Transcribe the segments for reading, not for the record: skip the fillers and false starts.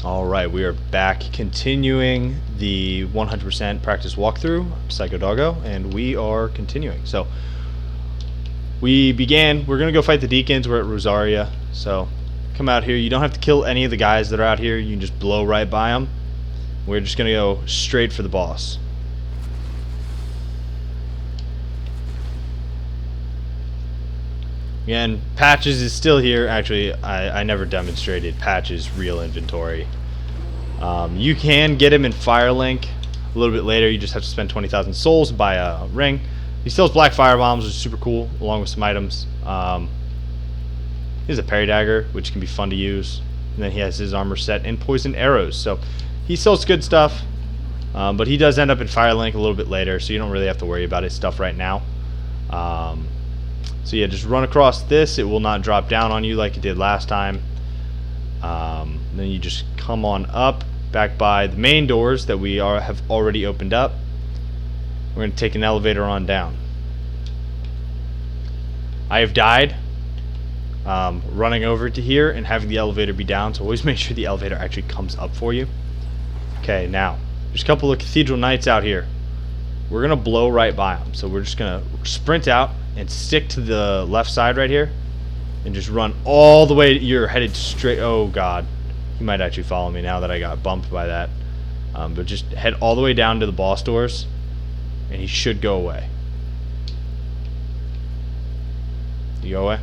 Alright, we are back continuing the 100% practice walkthrough, Psycho Doggo, and we are continuing. So, we're going to go fight the Deacons. We're at Rosaria, so come out here. You don't have to kill any of the guys that are out here. You can just blow right by them. We're just going to go straight for the boss. Again, Patches is still here. Actually, I never demonstrated Patches' real inventory. You can get him in Firelink a little bit later. You just have to spend 20,000 souls and buy a ring. He still has black fire bombs, which is super cool, along with some items. He has a parry dagger, which can be fun to use. And then he has his armor set and poison arrows. So he sells good stuff, but he does end up in Firelink a little bit later, so you don't really have to worry about his stuff right now. So yeah, just run across this. It will not drop down on you like it did last time. Then you just come on up, back by the main doors that we have already opened up. We're going to take an elevator on down. I have died running over to here and having the elevator be down, so always make sure the elevator actually comes up for you. Okay, now, there's a couple of Cathedral Knights out here. We're going to blow right by them, so we're just going to sprint out and stick to the left side right here and just run all the way. You're headed straight. Oh god, he might actually follow me now that I got bumped by that. But just head all the way down to the boss doors and he should go away. You go away?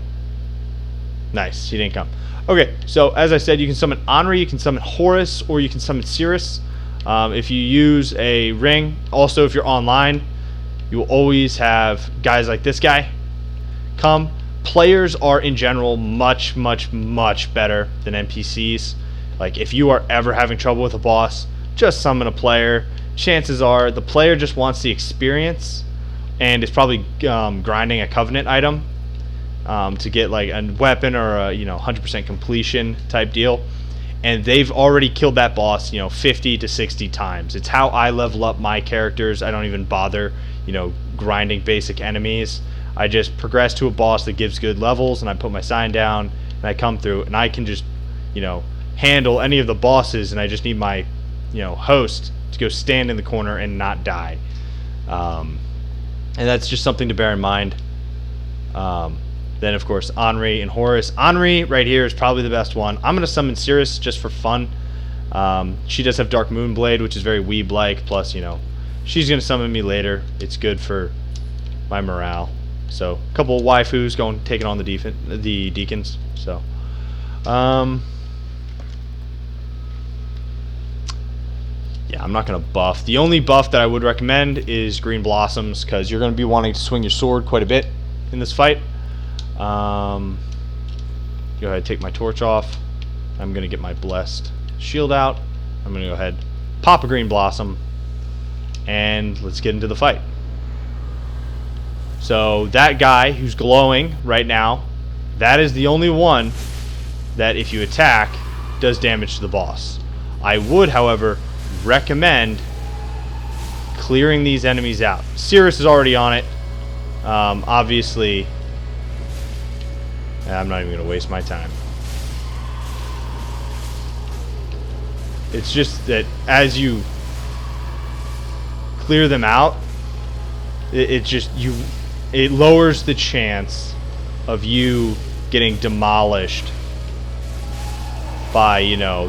Nice, he didn't come. Okay, so as I said, you can summon Henri, you can summon Horus, or you can summon Cirrus. If you use a ring, also if you're online, you will always have guys like this guy come. Players are in general much better than NPCs. Like if you are ever having trouble with a boss, just summon a player. Chances are the player just wants the experience and is probably grinding a covenant item to get like a weapon or a 100% completion type deal. And they've already killed that boss 50 to 60 times. It's how I level up my characters. I don't even bother grinding basic enemies. I just progress to a boss that gives good levels, and I put my sign down, and I come through, and I can just, handle any of the bosses, and I just need my, host to go stand in the corner and not die. And that's just something to bear in mind. Then, of course, Henri and Horus. Henri right here is probably the best one. I'm going to summon Cirrus just for fun. She does have Dark Moonblade, which is very Weeb-like, plus, she's going to summon me later. It's good for my morale. So, a couple of waifus taking on the Deacons. So, yeah, I'm not going to buff. The only buff that I would recommend is Green Blossoms, because you're going to be wanting to swing your sword quite a bit in this fight. Go ahead and take my torch off. I'm going to get my blessed shield out. I'm going to go ahead, pop a Green Blossom, and let's get into the fight. So that guy who's glowing right now, that is the only one that if you attack does damage to the boss. I would, however, recommend clearing these enemies out. Cirrus is already on it. Obviously, I'm not even going to waste my time. It's just that as you clear them out, it lowers the chance of you getting demolished by,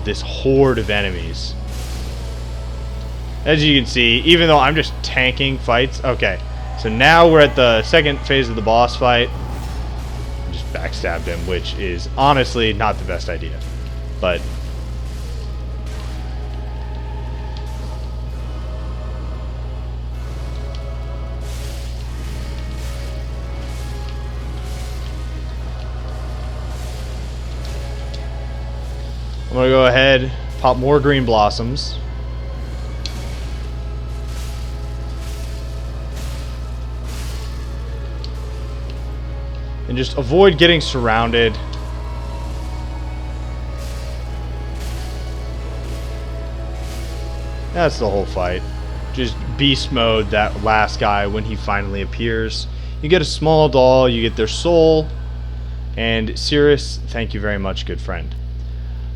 this horde of enemies. As you can see, even though I'm just tanking fights. Okay, so now we're at the second phase of the boss fight. I just backstabbed him, which is honestly not the best idea. But I'm going to go ahead, pop more Green Blossoms. And just avoid getting surrounded. That's the whole fight. Just beast mode that last guy when he finally appears. You get a small doll, you get their soul. And Cirrus, thank you very much, good friend.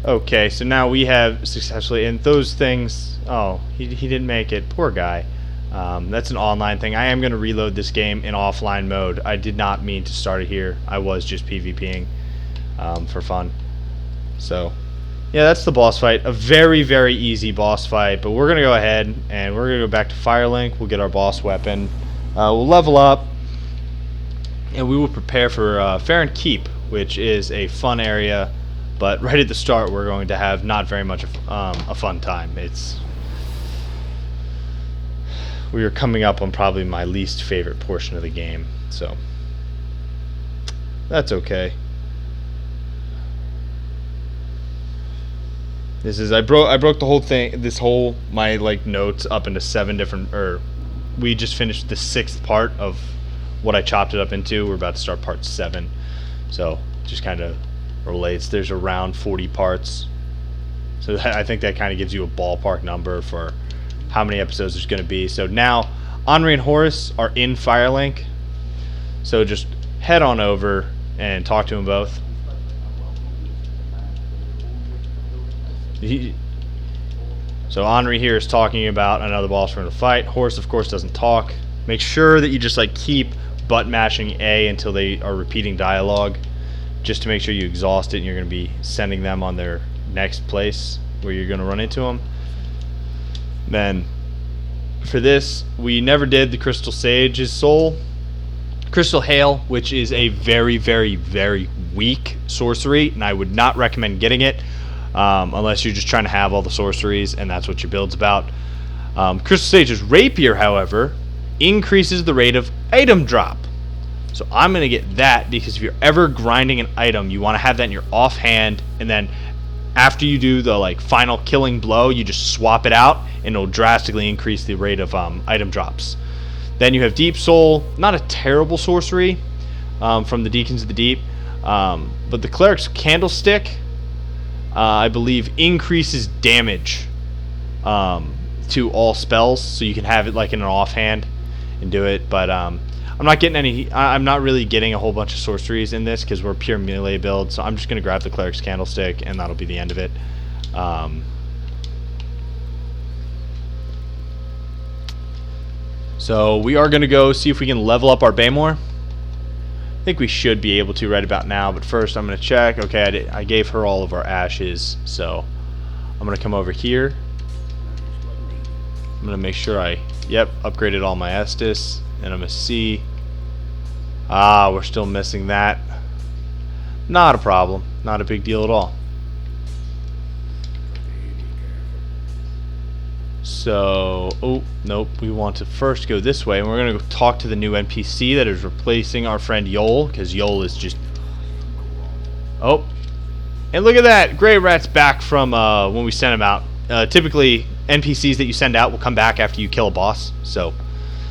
Okay, so now we have successfully, and those things, oh, he didn't make it. Poor guy. That's an online thing. I am going to reload this game in offline mode. I did not mean to start it here. I was just PvPing for fun. So, yeah, that's the boss fight. A very, very easy boss fight, but we're going to go ahead and we're going to go back to Firelink. We'll get our boss weapon. We'll level up, and we will prepare for Fair and Keep, which is a fun area. But right at the start, we're going to have not very much of a fun time. We are coming up on probably my least favorite portion of the game, so that's okay. I broke the whole thing. My notes up into 7 different. We just finished the 6th part of what I chopped it up into. We're about to start part 7, so just kind of relates. There's around 40 parts, so I think that kind of gives you a ballpark number for how many episodes there's going to be. So now Henri and Horace are in Firelink, so just head on over and talk to them both. So Henri here is talking about another boss we're going to fight. Horace, of course, doesn't talk. Make sure that you just keep button mashing A until they are repeating dialogue, just to make sure you exhaust it and you're going to be sending them on their next place where you're going to run into them. Then for this, we never did the Crystal Sage's soul. Crystal Hail, which is a very, very, very weak sorcery, and I would not recommend getting it unless you're just trying to have all the sorceries and that's what your build's about. Crystal Sage's Rapier, however, increases the rate of item drop. So I'm going to get that because if you're ever grinding an item, you want to have that in your offhand, and then after you do the final killing blow, you just swap it out, and it'll drastically increase the rate of item drops. Then you have Deep Soul, not a terrible sorcery from the Deacons of the Deep, but the Cleric's Candlestick, I believe, increases damage to all spells, so you can have it in an offhand and do it. But I'm not really getting a whole bunch of sorceries in this because we're a pure melee build, so I'm just going to grab the Cleric's Candlestick, and that'll be the end of it. So we are going to go see if we can level up our Baymore. I think we should be able to right about now, but first I'm going to check. Okay, I gave her all of our ashes, so I'm going to come over here. I'm going to make sure upgraded all my Estus. And I'm going to see. We're still missing that. Not a problem. Not a big deal at all. So, nope. We want to first go this way. And we're going to go talk to the new NPC that is replacing our friend Yol. Because Yol is just... Oh. And look at that. Grey Rat's back from when we sent him out. Typically, NPCs that you send out will come back after you kill a boss. So...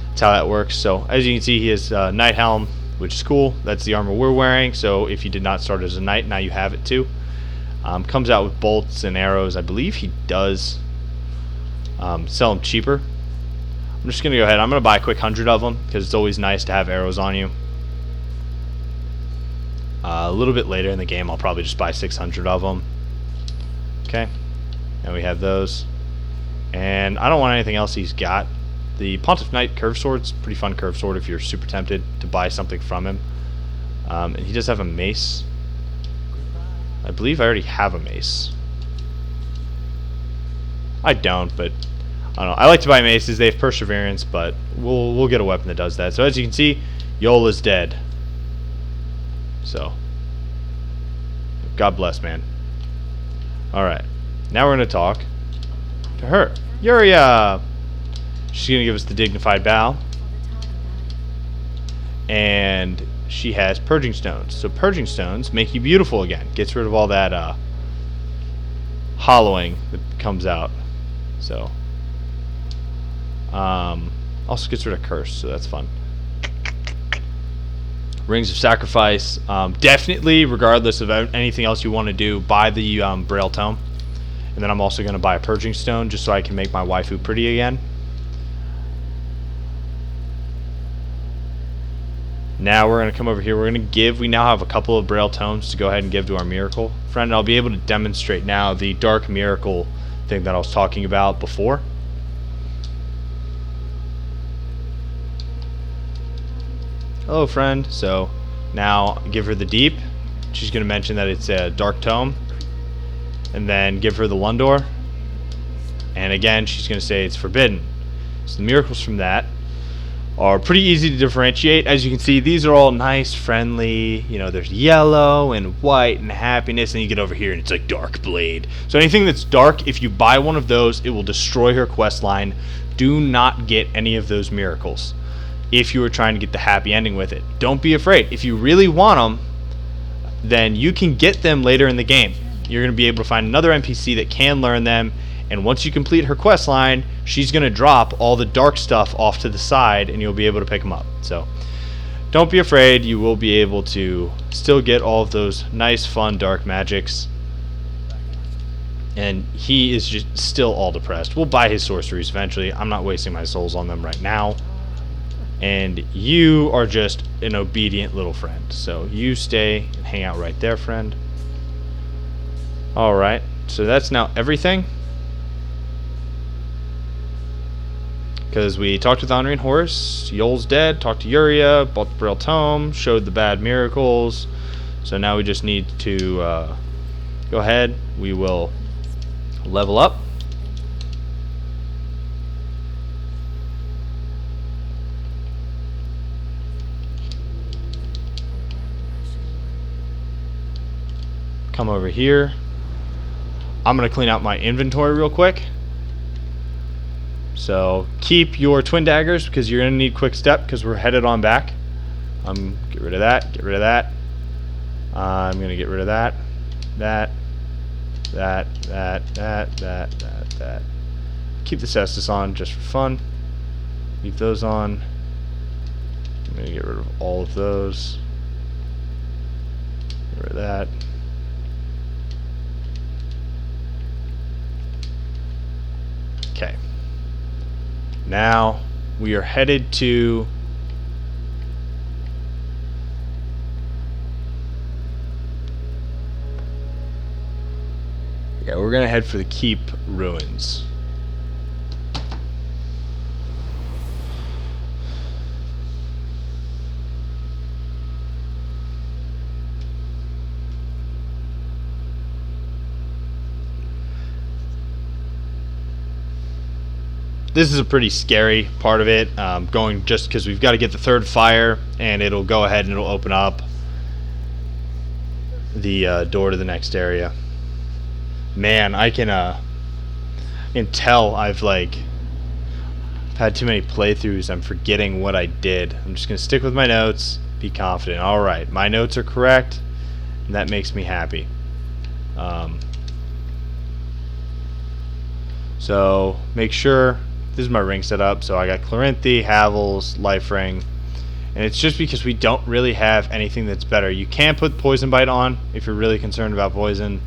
that's how that works. So as you can see, he has Knight Helm, which is cool. That's the armor we're wearing. So if you did not start as a knight, now you have it too. Comes out with bolts and arrows. I believe he does sell them cheaper. I'm just gonna go ahead. I'm gonna buy a quick 100 of them because it's always nice to have arrows on you. A little bit later in the game, I'll probably just buy 600 of them. Okay, and we have those. And I don't want anything else he's got. The Pontiff Knight Curved Sword's a pretty fun curved sword if you're super tempted to buy something from him. And he does have a mace. I believe I already have a mace. I don't, but I don't know. I like to buy maces. They have perseverance, but we'll get a weapon that does that. So as you can see, Yola's dead. So God bless, man. Alright. Now we're gonna talk to her. Yuria! She's going to give us the dignified bow. And she has purging stones. So purging stones make you beautiful again. Gets rid of all that hollowing that comes out. So also gets rid of curse, so that's fun. Rings of Sacrifice. Definitely, regardless of anything else you want to do, buy the Braille Tome. And then I'm also going to buy a purging stone just so I can make my waifu pretty again. Now we're going to come over here. We're going to give. We now have a couple of Braille tomes to go ahead and give to our miracle friend. I'll be able to demonstrate now the dark miracle thing that I was talking about before. Hello, friend. So now give her the deep. She's going to mention that it's a dark tome. And then give her the Lundor. And again, she's going to say it's forbidden. So the miracles from that are pretty easy to differentiate. As you can see, these are all nice, friendly. You know, there's yellow and white and happiness, and you get over here and it's like dark blade. So anything that's dark, if you buy one of those, it will destroy her quest line. Do not get any of those miracles if you are trying to get the happy ending with it. Don't be afraid. If you really want them, then you can get them later in the game. You're going to be able to find another NPC that can learn them. And once you complete her quest line, she's going to drop all the dark stuff off to the side, and you'll be able to pick them up. So don't be afraid. You will be able to still get all of those nice, fun, dark magics. And he is just still all depressed. We'll buy his sorceries eventually. I'm not wasting my souls on them right now. And you are just an obedient little friend. So you stay and hang out right there, friend. Alright, so that's now everything. Because we talked with Henri and Horus, Yol's dead, talked to Yuria, bought the Braille Tome, showed the bad miracles. So now we just need to go ahead. We will level up. Come over here. I'm going to clean out my inventory real quick. So keep your twin daggers because you're going to need quick step because we're headed on back. Get rid of that, get rid of that. I'm going to get rid of that, that. Keep the cestus on just for fun. Leave those on. I'm going to get rid of all of those. Get rid of that. Okay. Now we are headed to we're gonna head for the Keep Ruins. This is a pretty scary part of it, going just because we've got to get the third fire, and it'll go ahead and it'll open up the door to the next area. Man, I can tell I've had too many playthroughs. I'm forgetting what I did. I'm just gonna stick with my notes. Be confident. All right, my notes are correct, and that makes me happy. So make sure. This is my ring setup, so I got Chlorinthy, Havel's, Life Ring, and it's just because we don't really have anything that's better. You can put Poison Bite on if you're really concerned about poison.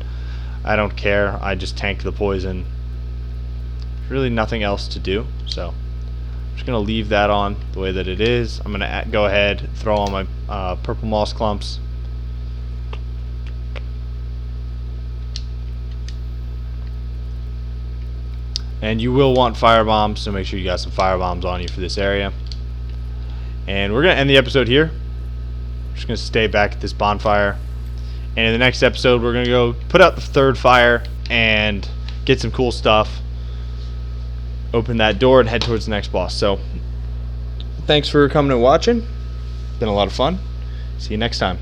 I don't care. I just tank the poison. There's really nothing else to do, so I'm just going to leave that on the way that it is. I'm going to go ahead, throw on my purple moss clumps. And you will want fire bombs, so make sure you got some fire bombs on you for this area. And we're going to end the episode here. We're just going to stay back at this bonfire. And in the next episode, we're going to go put out the third fire and get some cool stuff. Open that door and head towards the next boss. So, thanks for coming and watching. Been a lot of fun. See you next time.